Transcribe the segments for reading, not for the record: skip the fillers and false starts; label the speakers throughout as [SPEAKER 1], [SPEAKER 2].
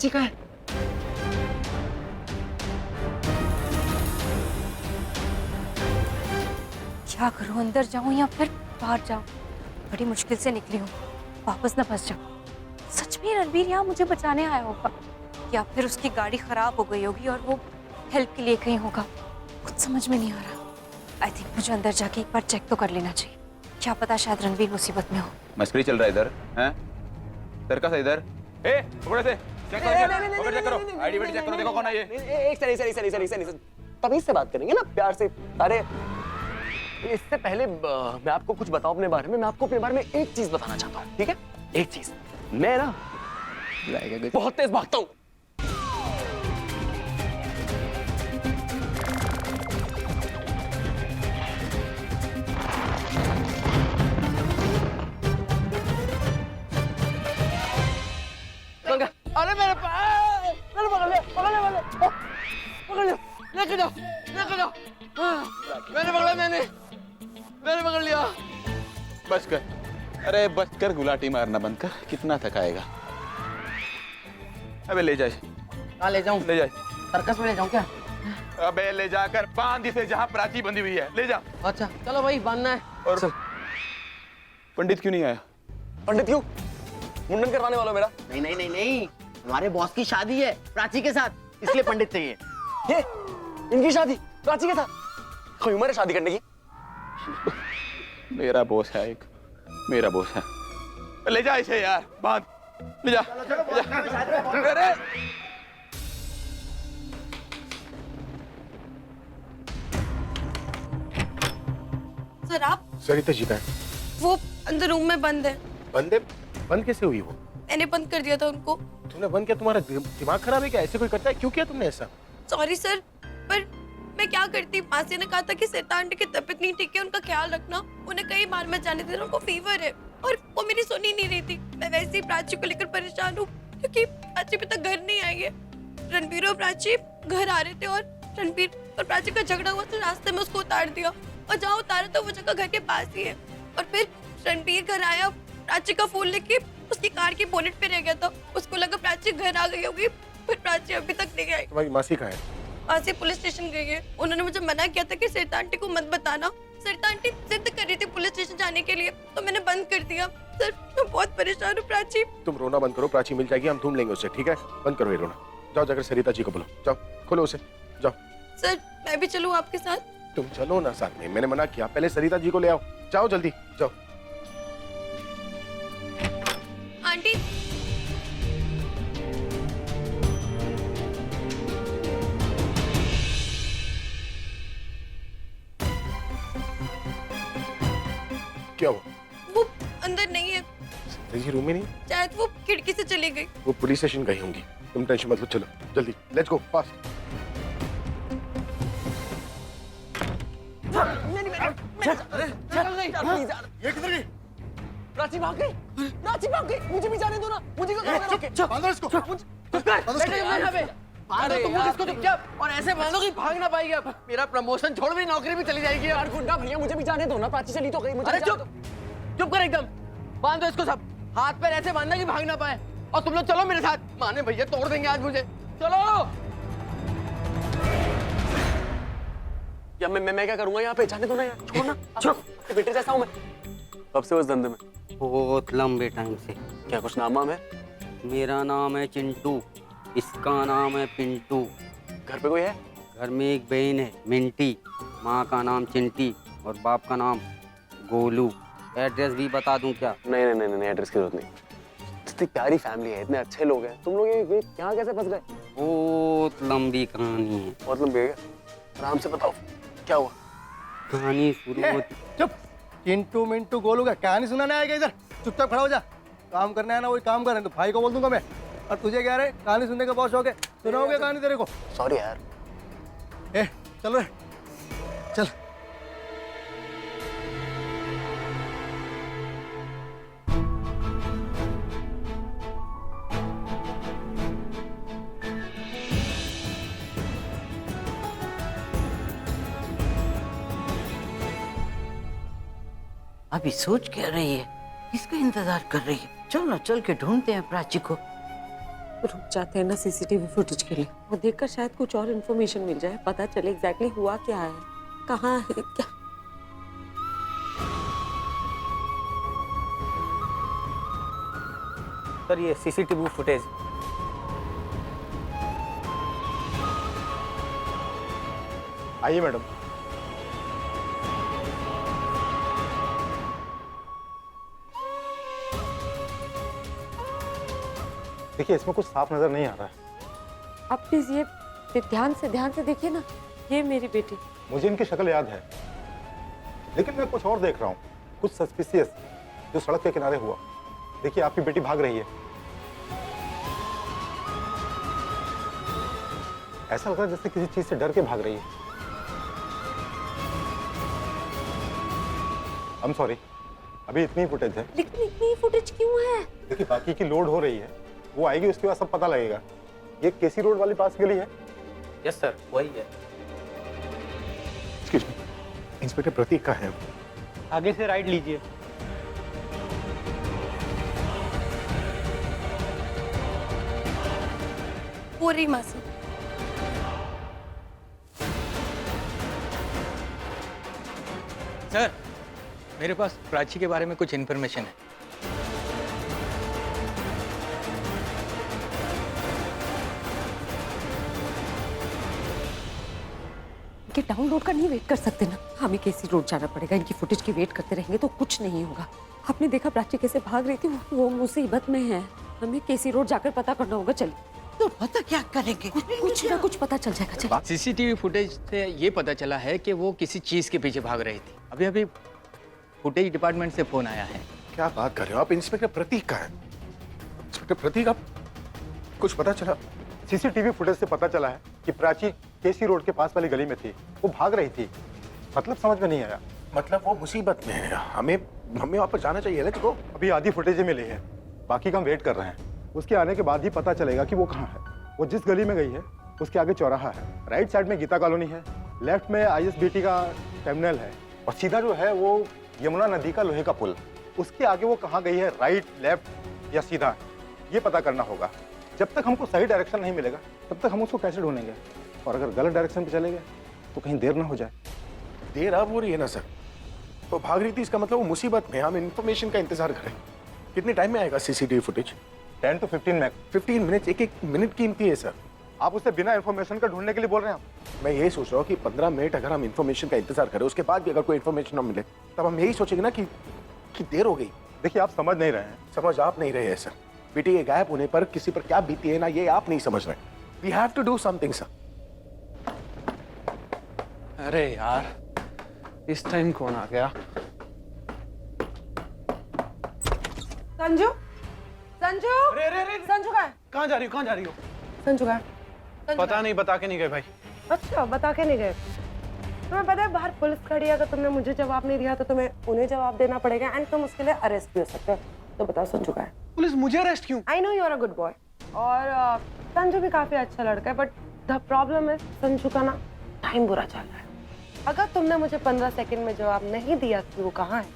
[SPEAKER 1] प्राची का है?
[SPEAKER 2] क्या करूं, अंदर जाऊं या फिर बाहर जाऊं? बड़ी मुश्किल से निकली हूँ, वापस ना फंस जाऊं। सच में रणवीर यहाँ मुझे बचाने आया होगा या फिर उसकी गाड़ी खराब हो गई होगी और वो हेल्प के लिए कहीं होगा। कुछ समझ में नहीं आ रहा। आई थिंक मुझे अंदर जाके एक बार चेक तो कर लेना चाहिए। क्या पता शायद रणवीर मुसीबत में हो।
[SPEAKER 3] मस्करी चल रहा है इधर, हैं? इधर का इधर। ए, थोड़े से चेक करो, आईडी वाईडी चेक करो, देखो कौन है ये।
[SPEAKER 1] एक सर तमीज से बात करेंगे ना, प्यार से। अरे इससे पहले मैं आपको कुछ बताऊं अपने बारे में। मैं आपको अपने बारे में एक चीज बताना चाहता हूँ, ठीक है? एक चीज, मैं ना बहुत तेज भागता हूँ।
[SPEAKER 4] अरे मेरे पकड़ लिया, लेके जाओ। मैंने पकड़ लिया।
[SPEAKER 3] बस कर, अरे बस कर, गुलाटी मारना बंद कर। कितना थकाएगा। अबे ले जाए।
[SPEAKER 4] कहाँ ले जाऊँ?
[SPEAKER 3] ले जाए।
[SPEAKER 4] सर्कस में ले जाऊँ क्या?
[SPEAKER 3] अबे ले जाकर बांध इसे जहाँ प्राची बंधी हुई है, ले जा।
[SPEAKER 4] अच्छा चलो भाई, बांधना है।
[SPEAKER 3] और सर, पंडित क्यों नहीं आया?
[SPEAKER 1] पंडित क्यों? मुंडन करवाने वाला मेरा।
[SPEAKER 4] नहीं, हमारे बॉस की शादी है प्राची के साथ, इसलिए पंडित चाहिए।
[SPEAKER 1] ये इनकी शादी प्राची के साथ? कोई उम्र है शादी करने की?
[SPEAKER 3] मेरा बॉस है एक, मेरा बॉस है। ले जा इसे यार, बांध, ले जा। अरे
[SPEAKER 5] सर आप?
[SPEAKER 6] सरिता जी का है।
[SPEAKER 5] वो अंदर रूम में बंद है।
[SPEAKER 6] बंद है? बंद कैसे हुई वो?
[SPEAKER 5] मैंने बंद कर दिया था उनको।
[SPEAKER 6] तुमने बंद किया? तुम्हारा दिमाग खराब है क्या? ऐसे कोई करता है? क्यों किया तुमने ऐसा?
[SPEAKER 5] सॉरी सर, पर मैं क्या करती। मासी ने कहा था कि सीता आंटी की तबीयत नहीं ठीक है, उनका ख्याल रखना, उन्हें कहीं बाहर मत जाने देना, उनको फीवर है। और वो मेरी सुन ही नहीं रही थी। मैं वैसे ही प्राची को लेकर परेशान हूँ क्योंकि प्राची अभी तक घर नहीं आई है। रणवीर और प्राची घर आ रहे थे और रणवीर और प्राची का झगड़ा हुआ तो रास्ते में उसको उतार दिया, और जहाँ उतारा तो वो जगह घर के पास ही है। और फिर रणवीर घर आया, प्राची का फोन लेके उसकी कार की बोनेट पे रह गया था। उसको लगा प्राची घर आ गई होगी, पर प्राची अभी तक नहीं आई।
[SPEAKER 6] तुम्हारी मासी कहाँ है?
[SPEAKER 5] मासी पुलिस स्टेशन गई है। उन्होंने मुझे मना किया था कि सरिता आंटी को मत बताना। सरिता आंटी जिद कर रही थी पुलिस स्टेशन जाने के लिए, तो मैंने बंद कर दिया। सर मैं बहुत परेशान हूँ। प्राची,
[SPEAKER 6] तुम रोना बंद करो, प्राची मिल जाएगी, हम ढूंढ लेंगे उसे, ठीक है? बंद करो ये रोना। जाओ जाकर सरिता जी को बुलाओ, जाओ खोलो उसे, जाओ।
[SPEAKER 5] सर मैं भी चलूँ आपके साथ?
[SPEAKER 6] तुम चलो ना साथ में, मैंने मना किया। पहले सरिता जी को ले आओ, जाओ जल्दी जाओ।
[SPEAKER 5] आंटी,
[SPEAKER 6] क्या हुआ?
[SPEAKER 5] वो अंदर नहीं है।
[SPEAKER 6] सरिता जी रूम में नहीं?
[SPEAKER 5] शायद वो खिड़की से चली गई।
[SPEAKER 6] वो पुलिस स्टेशन गई होंगी, तुम टेंशन मत लो। चलो जल्दी, लेट्स गो फास्ट। ये किधर गई?
[SPEAKER 1] प्राची भाग गई। प्राची भाग गई। मुझे भी जाने दो ना। मुझे क्यों
[SPEAKER 6] बांधो इसको।
[SPEAKER 4] चुपचाप, और ऐसे बांधो कि भाग ना पाएगी। अब मेरा प्रमोशन छोड़, मेरी नौकरी भी चली जाएगी।
[SPEAKER 1] यार गुंडा भैया, मुझे भी जाने दो ना। प्राची चली तो गई, मुझे
[SPEAKER 4] अरे
[SPEAKER 1] भी जाने
[SPEAKER 4] चुप,
[SPEAKER 1] दो।
[SPEAKER 4] चुप कर एकदम। बांधो इसको सब, हाथ पैर ऐसे बांधना कि भाग ना पाए। और तुम लोग चलो मेरे साथ। माने भैया तोड़ देंगे आज मुझे। चलो।
[SPEAKER 1] या मैं क्या करूंगा यहाँ पे? जाने दो ना यार, छोड़ना। चुप, बेटे जैसा हूँ मैं। कब से उस धंधे में?
[SPEAKER 7] बहुत लंबे टाइम से।
[SPEAKER 1] क्या कुछ नाम वाम है?
[SPEAKER 7] मेरा नाम है चिंटू, इसका नाम है पिंटू।
[SPEAKER 1] घर पे कोई है?
[SPEAKER 7] घर में एक बहन है मिंटी, माँ का नाम चिंटी और बाप का नाम गोलू। एड्रेस भी बता दूं क्या?
[SPEAKER 1] नहीं, एड्रेस की जरूरत नहीं। इतनी प्यारी फैमिली है, इतने अच्छे लोग हैं, तुम लोग ये यहाँ कैसे फंस गए?
[SPEAKER 7] बहुत लंबी कहानी है।
[SPEAKER 1] बहुत लंबी है। आराम से बताओ, क्या हुआ?
[SPEAKER 7] कहानी शुरू होती।
[SPEAKER 6] चुप, चिंटू मिंटू गोलू का कहानी सुनाने आएगा इधर? चुपचाप खड़ा हो जा। काम करने आना, वही काम कर रहे हैं, तो भाई को बोल दूंगा मैं। और तुझे क्या रहे, कहानी सुनने का बहुत शौक है? सुनाओगे कहानी तेरे को?
[SPEAKER 1] सॉरी यार।
[SPEAKER 6] चल रे, चल।
[SPEAKER 7] अभी सोच क्या रही है? किसका इंतजार कर रही है? चल ना, चल के ढूंढते हैं प्राची को।
[SPEAKER 8] रुक जाते हैं ना सीसीटीवी फुटेज के लिए, वो देखकर शायद कुछ और इन्फॉर्मेशन मिल जाए, पता चले एग्जैक्टली हुआ क्या है, कहाँ है क्या।
[SPEAKER 9] सर ये सीसीटीवी फुटेज।
[SPEAKER 6] आइए मैडम। देखिए इसमें कुछ साफ नजर नहीं आ रहा है।
[SPEAKER 8] आप प्लीज ये ध्यान से देखिए ना, ये मेरी बेटी।
[SPEAKER 6] मुझे इनकी शक्ल याद है, लेकिन मैं कुछ और देख रहा हूँ, कुछ सस्पिशियस जो सड़क के किनारे हुआ। देखिए आपकी बेटी भाग रही है, ऐसा लग रहा है जैसे किसी चीज से डर के भाग रही है। आई एम सॉरी, अभी इतनी फुटेज है।
[SPEAKER 8] लेकिन इतनी फुटेज क्यों है?
[SPEAKER 6] देखिए बाकी की लोड हो रही है, वो आएगी उसके बाद सब पता लगेगा। ये केसी रोड वाली पास गली है।
[SPEAKER 9] यस सर वही है।
[SPEAKER 6] एक्सक्यूज मी, इंस्पेक्टर प्रतीक का है।
[SPEAKER 9] आगे से राइट लीजिए।
[SPEAKER 5] पूरी मासी।
[SPEAKER 4] सर मेरे पास प्राची के बारे में कुछ इन्फॉर्मेशन है।
[SPEAKER 8] कि डाउन रोड का नहीं वेट कर सकते ना, हमें केसी रोड जाना पड़ेगा। इनकी फुटेज की वेट करते रहेंगे तो कुछ नहीं होगा। आपने देखा प्राची कैसे भाग रही थी, वो मुसीबत में है। हमें केसी रोड जाकर पता करना होगा। चलिए।
[SPEAKER 10] तो पता क्या करेंगे?
[SPEAKER 8] कुछ ना कुछ पता चल जाएगा। चलिए।
[SPEAKER 4] सीसीटीवी फुटेज से ये पता चला है कि वो किसी चीज के पीछे भाग रही थी। अभी अभी फुटेज डिपार्टमेंट से फोन आया है।
[SPEAKER 11] क्या बात कर रहे हो आप? इंस्पेक्टर प्रतीक का है। इंस्पेक्टर प्रतीक, आप कुछ पता चला?
[SPEAKER 6] सीसीटीवी फुटेज से पता चला है कि प्राची केसी रोड के पास वाली गली में थी, वो भाग रही थी। मतलब समझ में नहीं आया।
[SPEAKER 11] मतलब वो मुसीबत में है, हमें वहाँ पर जाना चाहिए ना। देखो
[SPEAKER 6] अभी आधी फुटेज मिली है, बाकी का हम वेट कर रहे हैं। उसके आने के बाद ही पता चलेगा कि वो कहाँ है। वो जिस गली में गई है उसके आगे चौराहा है, राइट साइड में गीता कॉलोनी है, लेफ्ट में ISBT का टर्मिनल है, और सीधा जो है वो यमुना नदी का लोहे का पुल। उसके आगे वो कहाँ गई है, राइट, लेफ्ट या सीधा, ये पता करना होगा। जब तक हमको सही डायरेक्शन नहीं मिलेगा तब तक हम उसको कैसे ढूंढेंगे? और अगर गलत डायरेक्शन पे चले गए तो कहीं देर ना हो जाए।
[SPEAKER 11] देर अब हो रही है ना सर, वो भाग रही थी, इसका मतलब वो मुसीबत में। हम इन्फॉर्मेशन का इंतजार करें। कितने टाइम में आएगा CCTV footage?
[SPEAKER 6] 10 to 15 minute.
[SPEAKER 11] 15 minute, एक मिनट कीमती है सर।
[SPEAKER 6] आप उसे बिना इन्फॉर्मेशन का ढूंढने के लिए बोल रहे हैं?
[SPEAKER 11] मैं यही सोच रहा हूँ कि 15 मिनट अगर हम इन्फॉर्मेशन का इंतजार करें, उसके बाद भी अगर कोई इन्फॉर्मेशन ना मिले, तब हम यही सोचेंगे ना कि देर हो गई।
[SPEAKER 6] देखिए आप समझ नहीं रहे हैं।
[SPEAKER 11] समझ आप नहीं रहे हैं सर। बेटी के गायब होने पर किसी पर क्या बीती है ना, ये आप नहीं समझ रहे। We have to do something sir.
[SPEAKER 1] अरे यार, इस टाइम कौन आ गया?
[SPEAKER 8] संजू, संजू, संजू
[SPEAKER 6] कहाँ जा रही हो?
[SPEAKER 8] संजू का
[SPEAKER 6] पता नहीं, बता के नहीं गए भाई।
[SPEAKER 8] अच्छा, बता के नहीं गए। तुम्हें पता है बाहर पुलिस खड़ी है, अगर तुमने मुझे जवाब नहीं दिया तो तुम्हें उन्हें जवाब देना पड़ेगा, एंड तुम उसके लिए अरेस्ट भी हो सकते हो। तो बताओ संजू का है?
[SPEAKER 6] पुलिस मुझे अरेस्ट क्यों?
[SPEAKER 8] I know you are a good boy, और संजू भी काफी अच्छा लड़का है, बट द प्रॉब्लम है संजू का ना टाइम बुरा चल रहा है। अगर तुमने मुझे 15 सेकंड में जवाब नहीं दिया कि वो कहाँ है,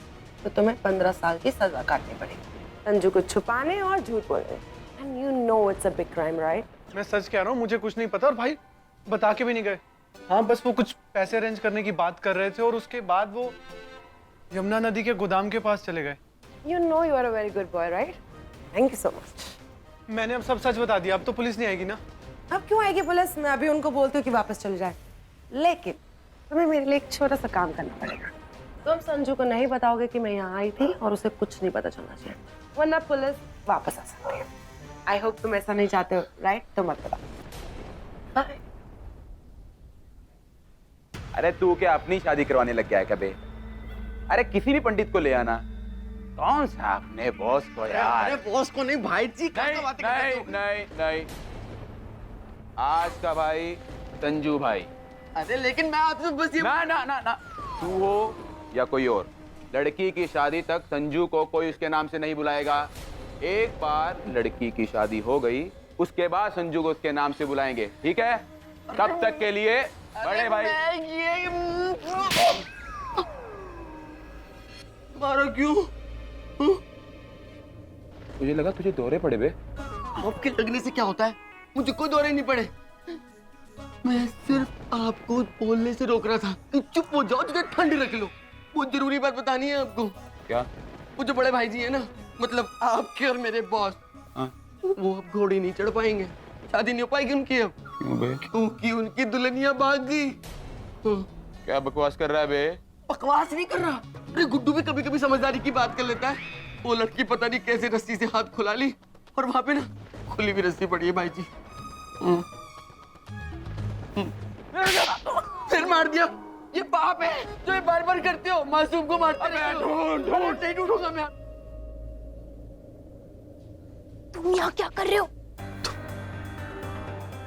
[SPEAKER 8] तो तुम्हें 15 साल की सजा काटनी पड़ेगी संजू को छुपाने और झूठ बोलने। And you know it's a big crime, right?
[SPEAKER 12] मैं सच कह रहा हूँ, मुझे कुछ नहीं पता, और भाई बता के भी नहीं गए। हाँ, बस वो कुछ पैसे अरेंज करने की बात कर रहे थे, और उसके बाद वो यमुना नदी के गोदाम के पास चले गए।
[SPEAKER 8] You know you are a very good boy, right? Thank you so much.
[SPEAKER 12] मैंने अब सब सच बता दिया, अब तो पुलिस नहीं आएगी ना?
[SPEAKER 8] अब क्यों आएगी पुलिस? मैं अभी उनको बोलती हूँ कि वापस चले जाए, लेकिन तुम्हें मेरे लिए एक छोटा सा काम करना पड़ेगा। तुम संजू को नहीं बताओगे कि मैं यहाँ आई थी, और उसे कुछ नहीं पता चलना चाहिए, वरना पुलिस वापस आ सकती है। आई होप तुम ऐसा नहीं चाहते हो, राइट? तो मत बताओ।
[SPEAKER 3] अरे तू क्या अपनी शादी करवाने लग गया है कबे? अरे किसी भी पंडित को ले आना। कौन सा अपने बॉस को यार?
[SPEAKER 4] अरे बॉस को नहीं, भाई जी का
[SPEAKER 3] नहीं,
[SPEAKER 4] बात
[SPEAKER 3] नहीं, नहीं, नहीं। आज का भाई संजू भाई।
[SPEAKER 4] अरे लेकिन मैं आपसे बस ये
[SPEAKER 3] ना ना ना ना, तू हो या कोई और, लड़की की शादी तक संजू को कोई उसके नाम से नहीं बुलाएगा। एक बार लड़की की शादी हो गई, उसके बाद संजू को उसके नाम से बुलाएंगे, ठीक है? तब तक के लिए बड़े भाई।
[SPEAKER 4] मारो क्यों?
[SPEAKER 3] मुझे लगा तुझे दौरे पड़े बे।
[SPEAKER 4] आपके लगने से क्या होता है? मुझे कोई दौरे नहीं पड़े। मैं सिर्फ आपको बोलने से रोक रहा था कि चुप हो जाओ, तुझे ठंड रख लो। बहुत जरूरी बात बतानी है आपको।
[SPEAKER 3] क्या?
[SPEAKER 4] वो जो बड़े भाई जी है ना, मतलब आपके और मेरे बॉस, वो अब घोड़ी नहीं चढ़ पाएंगे। शादी नहीं हो पाएगी उनकी अब।
[SPEAKER 3] क्यों बे?
[SPEAKER 4] क्योंकि उनकी दुल्हनिया भाग गई।
[SPEAKER 3] क्या बकवास कर रहा है बे?
[SPEAKER 4] बकवास नहीं कर रहा। अरे गुड्डू भी कभी कभी समझदारी की बात कर लेता है। वो लड़की पता नहीं कैसे रस्सी से हाथ खुला ली और वहां पे ना खुली हुई रस्सी पड़ी है भाई जी। फिर मार दिया। ये पाप है जो ये बार बार करते हो, मासूम को मारते रहते हो। ढूंढ नहीं ढूंढूंगा मैं।
[SPEAKER 2] तुम यहाँ क्या कर रहे हो?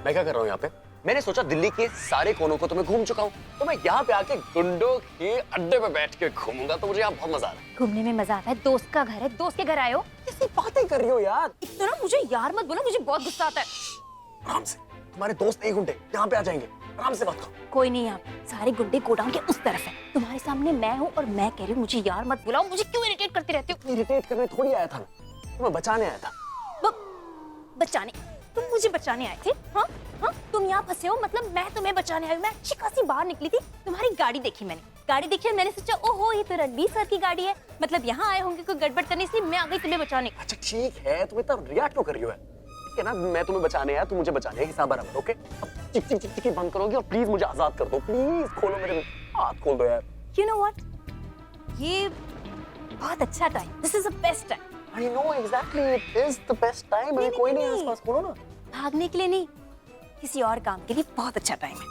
[SPEAKER 1] मैं क्या कर रहा हूँ यहाँ पे? मैंने सोचा दिल्ली के सारे कोनों को तो मैं घूम चुका हूँ, तो मैं यहाँ पे आके गुंडों के अड्डे पे बैठ के घूमूंगा, तो मुझे यहाँ बहुत मजा आ रहा है।
[SPEAKER 2] घूमने में मजा आता है। दोस्त का घर है, दोस्त के घर आए हो।
[SPEAKER 1] कैसी बातें कर रही हो यार?
[SPEAKER 2] तो ना मुझे यार मत बोलो, मुझे बहुत गुस्सा आता है।
[SPEAKER 1] आराम से, तुम्हारे दोस्त नहीं गुंडे यहाँ पे आ जाएंगे, आराम से बात करो।
[SPEAKER 2] कोई नहीं, यहाँ पे सारे गुंडे गोडाउन के उस तरफ है। तुम्हारे सामने मैं हूँ और मैं कह रही हूँ मुझे यार मत बुलाओ। मुझे क्यों इरिटेट करते रहते हो?
[SPEAKER 1] इरिटेट करने थोड़ी आया था मैं, तुम्हें बचाने आया था।
[SPEAKER 2] बचाने? तुम मुझे बचाने आए थे? हाँ हाँ, तुम यहाँ फंसे हो मतलब मैं तुम्हें बचाने आई हूँ। मैं अच्छी खासी बाहर निकली थी, तुम्हारी गाड़ी देखी मैंने। गाड़ी देखी, मैंने सोचा ओहो ये तो रणबीर सर की गाड़ी है, मतलब यहाँ आए होंगे कोई गड़बड़ करने, इसलिए मैं आ गई तुम्हें बचाने।
[SPEAKER 1] अच्छा ठीक है, तुम इतना रिएक्ट क्यों कर रही हो? ठीक है ना, मैं तुम्हें बचाने आया, तुम मुझे बचाने, हिसाब बराबर। ओके, अब चिक चिक चिक चिक बंद करोगी और प्लीज मुझे आजाद कर दो। प्लीज खोलो, मेरे हाथ खोल दो यार।
[SPEAKER 2] You know what? ये बहुत अच्छा time. This is the best time.
[SPEAKER 1] I know exactly, it is the best time। अरे कोई नहीं आसपास, खोलो ना।
[SPEAKER 2] भागने के लिए नहीं, किसी और काम के लिए बहुत अच्छा टाइम है।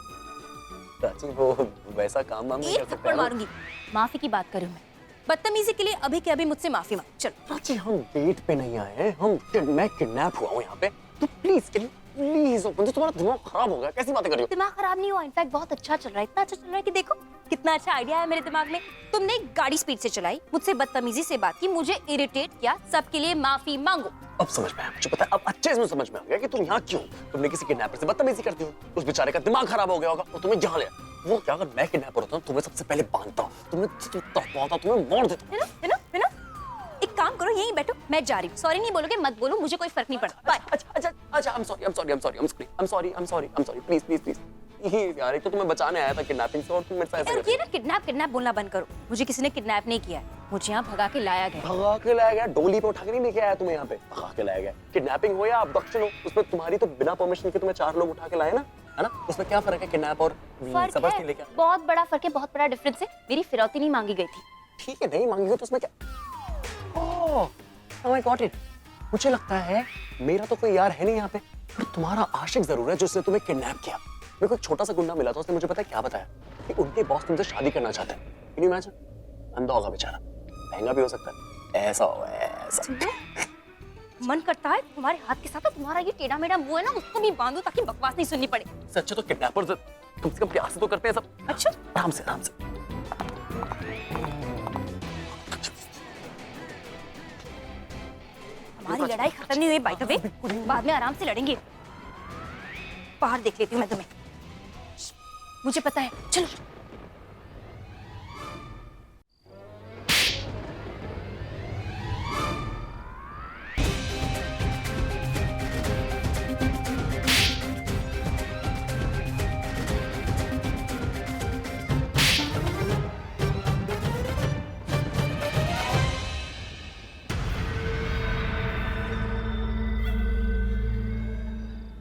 [SPEAKER 1] चाची वो वैसा काम वाम नहीं कर
[SPEAKER 2] एक
[SPEAKER 1] सकते
[SPEAKER 2] थप्पड़
[SPEAKER 1] हम।
[SPEAKER 2] मारूंगी। माफी की बात करूं मैं। बदतमीजी के लिए अभी के अभी मुझसे माफी मांग। चलो।
[SPEAKER 1] चाची हम डेट पे नहीं आए हैं, मैं किडनैप हुआ हूँ यहाँ पे, तो प्लीज प्लीज मुझे, तुम्हारा दिमाग खराब हो गया, कैसी बातें कर रही हो?
[SPEAKER 2] दिमाग खराब नहीं हुआ, इनफैक्ट बहुत अच्छा चल रहा है। इतना अच्छा चल रहा है कि देखो कितना अच्छा आइडिया है मेरे दिमाग में। तुमने गाड़ी स्पीड से चलाई, मुझसे बदतमीजी से बात की, मुझे इरिटेट किया, सबके लिए माफी मांगो।
[SPEAKER 1] अब समझ में आया, मुझे पता है, अब अच्छे से समझ में आ गया कि तुम यहाँ क्यों। तुमने किसी किडनैपर से बदतमीजी करती हो, उस बेचारे का दिमाग खराब हो गया होगा और तुम्हें यहाँ ले। वो क्या, अगर मैं किडनैपर होता तुम्हें सबसे पहले बांधता, तुम्हें मार देता।
[SPEAKER 2] है ना? एक काम करो, यहीं बैठो, मैं जा रही हूँ। सॉरी नहीं बोलोगे मत बोलो, मुझे कोई फर्क नहीं पड़ता। बाय।
[SPEAKER 1] अच्छा, I'm sorry, प्लीज यार, एक तो तुम्हें बचाने आया था किडनैपिंग से और तुम मेरे साथ ऐसा कर रही
[SPEAKER 2] ये ना किडनैप बोलना बंद करो। मुझे किसी ने किडनैप नहीं किया है, मुझे यहाँ भगा के लाया गया।
[SPEAKER 1] भगा के लाया गया? डोली पे उठा के नहीं लेके आया तुम्हें यहाँ पे, भगा के लाया गया। किडनैपिंग हो या अबडक्शन हो, उसमें तुम्हारी तो बिना परमिशन के तुम्हें 4 लोग उठा के लाए ना, है ना? उसमें क्या फर्क है किडनैप और
[SPEAKER 2] फर्क है,
[SPEAKER 1] लेके?
[SPEAKER 2] बहुत बड़ा फर्क है, बहुत बड़ा डिफरेंस है। मेरी फिरौती नहीं मांगी गई थी।
[SPEAKER 1] ठीक है, नहीं मांगी तो उसमें क्या? ओह आई गॉट इट। मुझे लगता है मेरा तो कोई यार है नहीं यहाँ पे, पर तुम्हारा आशिक जरूर है जिसने तुम्हें किडनैप किया। मेरे को एक छोटा सा गुंडा मिला था, उसने मुझे पता है क्या बताया कि उनके बॉस तुमसे शादी करना चाहते हैं। Can you imagine? अंधा होगा बेचारा, महंगा भी हो सकता है, ऐसा होगा ऐसा।
[SPEAKER 2] मन करता है तुम्हारे हाथ के साथ तुम्हारा ये टेढ़ा मेढ़ा मुंह है ना, उसको भी बांधो ताकि बकवास नहीं सुननी पड़े।
[SPEAKER 1] सच्चे तो किडनैपर कम से कम प्यार से तो करते हैं सब।
[SPEAKER 2] अच्छा,
[SPEAKER 1] आराम से।
[SPEAKER 2] हमारी लड़ाई खत्म नहीं हुई बाय द वे, बाद में आराम से लड़ेंगे। बाहर देख लेती हूँ मैं तुम्हें, मुझे पता है। चलो।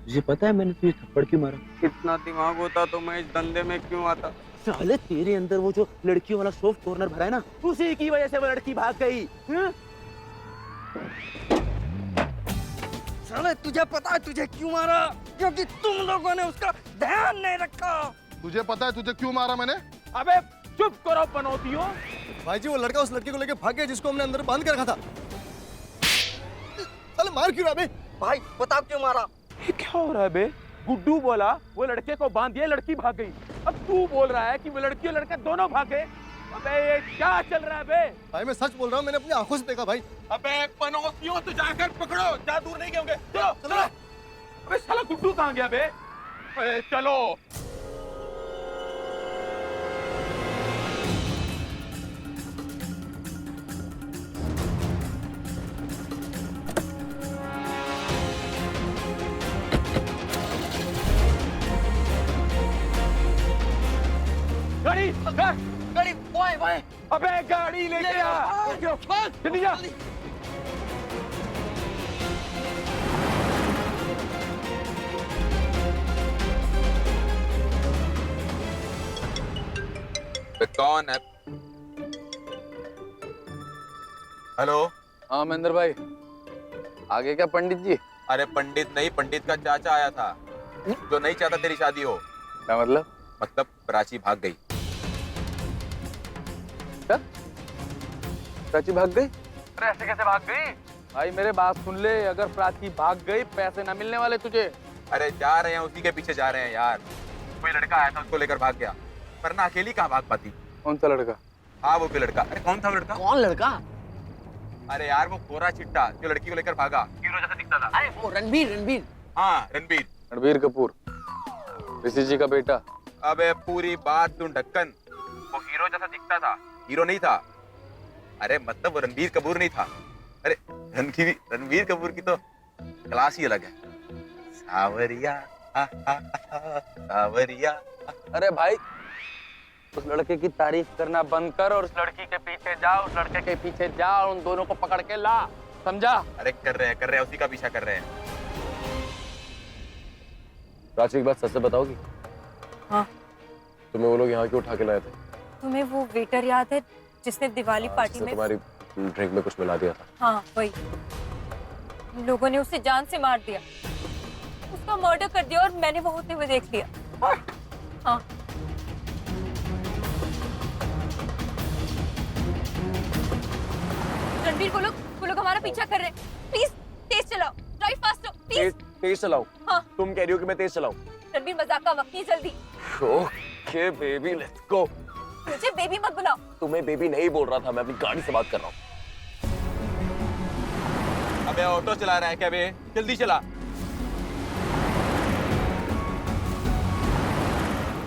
[SPEAKER 3] तुझे पता है मैंने तुझे थप्पड़ क्यों मारा?
[SPEAKER 7] इतना दिमाग होता तो मैं इस धंधे में क्यों आता?
[SPEAKER 3] साले तेरे अंदर वो जो लड़कियों वाला सॉफ्ट कॉर्नर भरा है ना, उसी की वजह से वो लड़की भाग गई।
[SPEAKER 4] साले तुझे पता है तुझे क्यों मारा? क्योंकि तुम लोगों ने उसका ध्यान नहीं रखा।
[SPEAKER 11] तुझे पता है तुझे क्यों मारा मैंने?
[SPEAKER 3] अबे चुप करो पनौतियों।
[SPEAKER 11] भाई जी वो लड़का उस लड़की को लेके भाग गया जिसको हमने अंदर बांध के रखा था। साले मार क्यों रहा बे?
[SPEAKER 4] भाई बताओ क्यों मारा?
[SPEAKER 3] ये क्या हो रहा है बे? गुड्डू बोला वो लड़के को बांध दिया, लड़की भाग गई। अब तू बोल रहा है कि वो लड़की और लड़का दोनों भाग गए। अबे ये क्या चल रहा है बे?
[SPEAKER 11] भाई मैं सच बोल रहा हूँ, मैंने अपनी आंखों से देखा भाई।
[SPEAKER 3] अबे पनौतियों तो जाकर पकड़ो, ज्यादा दूर नहीं गए होंगे। चलो। अबे साला गुड्डू कहाँ गया बे? चलो। गाड़ी
[SPEAKER 4] गाड़ी ओए
[SPEAKER 3] अबे गाड़ी लेके आ जल्दी जा कौन है? हेलो।
[SPEAKER 10] हाँ महेंद्र भाई, आगे क्या पंडित जी?
[SPEAKER 3] अरे पंडित नहीं, पंडित का चाचा आया था जो नहीं चाहता तेरी शादी हो।
[SPEAKER 10] क्या मतलब?
[SPEAKER 3] मतलब प्राची भाग गई।
[SPEAKER 10] क्या? प्राची भाग गई?
[SPEAKER 3] अरे ऐसे कैसे भाग गई?
[SPEAKER 10] भाई मेरे बात सुन ले, अगर प्राची भाग गई पैसे ना मिलने वाले तुझे।
[SPEAKER 3] अरे जा रहे हैं, उसी के पीछे जा रहे हैं यार। कोई लड़का आया था, उसको लेकर भाग गया, वरना अकेली कहाँ भाग पाती।
[SPEAKER 10] कौन सा लड़का?
[SPEAKER 3] हाँ वो भी लड़का। अरे कौन था लड़का?
[SPEAKER 1] कौन लड़का?
[SPEAKER 3] अरे यार वो कोरा चिट्टा जो लड़की को लेकर भागा, हीरो जैसा दिखता था।
[SPEAKER 1] अरे वो रणबीर।
[SPEAKER 3] हाँ रणबीर।
[SPEAKER 10] रणबीर कपूर, ऋषि जी का बेटा।
[SPEAKER 3] अबे पूरी बात तू ढक्कन, वो हीरो जैसा दिखता था, हीरो नहीं था। अरे मतलब वो रणबीर कपूर नहीं था। अरे रणबीर कपूर की तो क्लास ही अलग है। सावरिया सावरिया।
[SPEAKER 10] अरे भाई उस लड़के की तारीफ करना बंद कर और उस लड़की के पीछे जा, उस लड़के के पीछे जा और उन दोनों को पकड़ के ला, समझा?
[SPEAKER 3] अरे कर रहे हैं, उसी का पीछा कर रहे हैं।
[SPEAKER 1] प्राची एक बात सच से बताओगी?
[SPEAKER 2] हाँ।
[SPEAKER 1] तुम्हें वो लोग यहाँ क्यों उठा के लाए थे?
[SPEAKER 2] तुम्हें वो वेटर याद है जिसने दिवाली पार्टी में
[SPEAKER 1] तुम्हारी ड्रिंक में कुछ मिला दिया था?
[SPEAKER 2] हाँ वही। लोगों ने उसे जान से मार दिया, उसका मर्डर कर दिया और मैंने वो होते हुए देख लिया। हाँ। रणबीर वो लोग हमारा पीछा कर रहे हैं। प्लीज तेज चलाओ, ड्राइव फास्ट, प्लीज।
[SPEAKER 1] तेज चलाओ?
[SPEAKER 2] हाँ।
[SPEAKER 1] तुम कह रही हो कि मैं तेज चलाऊं?
[SPEAKER 2] रणबीर मजाक का वक्त नहीं, जल्दी।
[SPEAKER 1] Okay baby, let's go.
[SPEAKER 2] मुझे बेबी मत बुलाओ।
[SPEAKER 1] तुम्हें बेबी नहीं बोल रहा था, मैं अपनी गाड़ी से बात कर रहा हूँ।
[SPEAKER 3] अबे ऑटो चला रहा है क्या बे? जल्दी चला।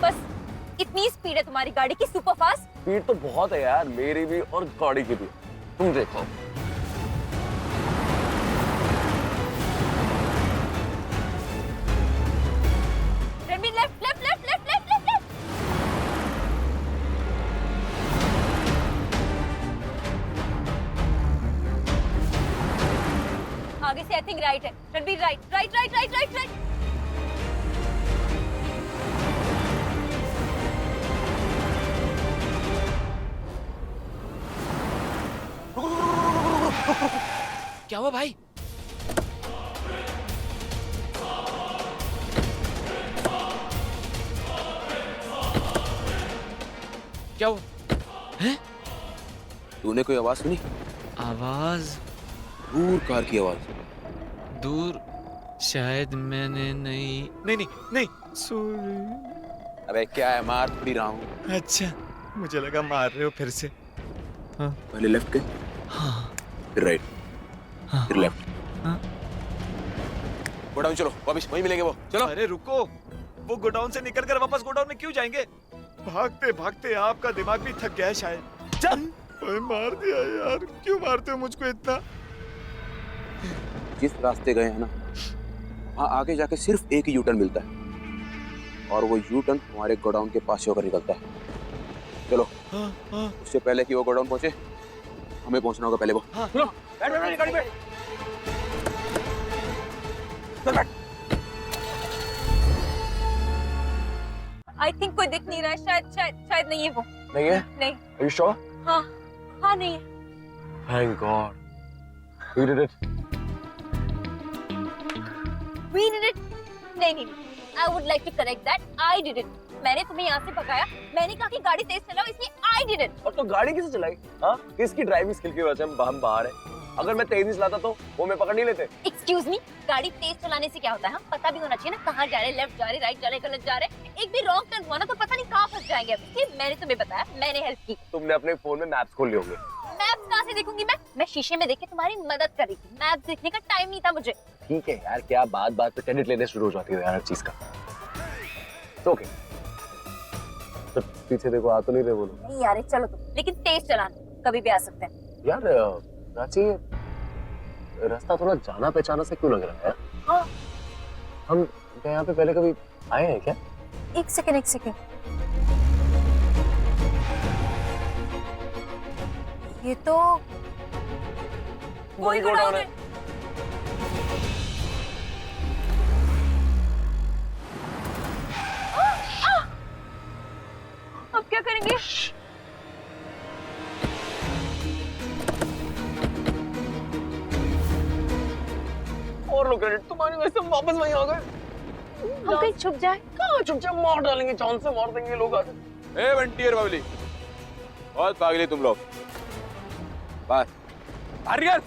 [SPEAKER 2] बस इतनी स्पीड है तुम्हारी गाड़ी की, सुपर फास्ट।
[SPEAKER 1] स्पीड तो बहुत है यार, मेरी भी और गाड़ी की भी। तुम देखो।
[SPEAKER 2] Ranbir left left left left left left left. आगे से आई थिंक राइट है। Ranbir right right right right right right.
[SPEAKER 1] क्या हुआ भाई? क्या हुआ? हैं?
[SPEAKER 3] तूने कोई आवाज सुनी?
[SPEAKER 13] आवाज?
[SPEAKER 3] दूर कार की आवाज।
[SPEAKER 13] दूर? शायद मैंने नहीं सॉरी।
[SPEAKER 3] अबे क्या है, मार थोड़ी रहा हूँ।
[SPEAKER 13] अच्छा मुझे लगा मार रहे हो फिर से। हाँ।
[SPEAKER 3] पहले लेफ्ट गए,
[SPEAKER 13] हाँ।
[SPEAKER 3] फिर राइट,
[SPEAKER 13] हाँ।
[SPEAKER 3] फिर लेफ्ट।
[SPEAKER 13] हाँ।
[SPEAKER 3] गोडाउन चलो, वापस वहीं मिलेंगे वो। चलो।
[SPEAKER 13] अरे रुको, वो गोडाउन से निकलकर वापस गोडाउन में क्यों जाएंगे? भागते भागते आपका दिमाग भी थक गया है शायद। चल। ओए मार दिया यार, क्यों मारते हो मुझको इतना?
[SPEAKER 3] जिस रास्ते गए हैं ना, वहाँ आगे जाके सिर्फ एक ही यूटर्न मिलता है और वो यूटर्न हमारे गोडाउन के पास से होकर निकलता है। चलो।
[SPEAKER 13] हाँ, हाँ।
[SPEAKER 3] उससे पहले कि वो गोडाउन पहुंचे, हमें पहुंचना होगा पहले वो।
[SPEAKER 13] हाँ।
[SPEAKER 3] चलो, बैठ गाड़ी पे। चल बैठ।
[SPEAKER 2] आई थिंक कोई दिख नहीं रहा है, शायद नहीं है वो।
[SPEAKER 1] नहीं है?
[SPEAKER 2] नहीं।
[SPEAKER 1] Are you sure?
[SPEAKER 2] हाँ नहीं है।
[SPEAKER 1] Thank God. We did it.
[SPEAKER 2] We did it. नहीं। I would like to correct that. I did it. मैंने तुम्हें यहाँ से भगाया, मैंने कहा कि गाड़ी तेज चलाओ, इसलिए I did it.
[SPEAKER 1] और तो गाड़ी किसे चलाई? हाँ? किसकी ड्राइविंग स्किल की वजह से हम बाहर हैं? अगर मैं तेज चलाता तो वो मैं पकड़ नहीं लेते।
[SPEAKER 2] Excuse me, गाड़ी तेज चलाने से क्या होता है? पता भी होना चाहिए ना कहाँ जा रहे, लेफ्ट जा रहे, राइट जा रहे, गलत जा रहे। एक भी रॉन्ग टर्न हुआ ना तो पता नहीं कहाँ फंस जाएंगे। इसलिए मैंने तुम्हें बताया, मैंने हेल्प की।
[SPEAKER 1] तुमने अपने फोन में मैप्स खोल लिए होंगे।
[SPEAKER 2] मैप्स कहाँ से देखूंगी मैं शीशे में देख के तुम्हारी मदद कर रही थी। मैप्स देखने का टाइम नहीं था मुझे।
[SPEAKER 1] ठीक है यार, क्या बात पे क्रेडिट लेने शुरू हो जाती है यार हर चीज का। ओके। तो पीछे देखो, आ तो नहीं रहे वो लोग।
[SPEAKER 2] नहीं यार चलो तुम, लेकिन तेज चलाना, कभी भी आ सकते हैं।
[SPEAKER 1] यार प्राची, रास्ता थोड़ा जाना पहचाना से क्यों लग रहा है?
[SPEAKER 2] हाँ।
[SPEAKER 1] हम यहाँ पे पहले कभी आए हैं क्या?
[SPEAKER 2] एक सेकंड। ये तो
[SPEAKER 1] वही गोडाउन है।
[SPEAKER 2] अब क्या करेंगे?
[SPEAKER 1] और लो क्रेडिट, तुम्हारी वजह से हम वापस वहीं आ गए।
[SPEAKER 2] हम कहीं छुप जाए?
[SPEAKER 1] कहाँ छुप जाए, मार डालेंगे, जान से मार देंगे लोग आके।
[SPEAKER 3] ए बंटी और बबली, बहुत पागली तुम लोग। बस हरियर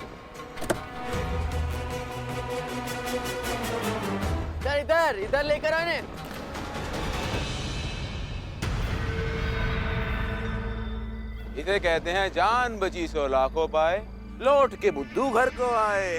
[SPEAKER 4] इधर इधर लेकर आने।
[SPEAKER 3] इसे कहते हैं जान बची सो लाखों पाए, लौट के बुद्धू घर को आए।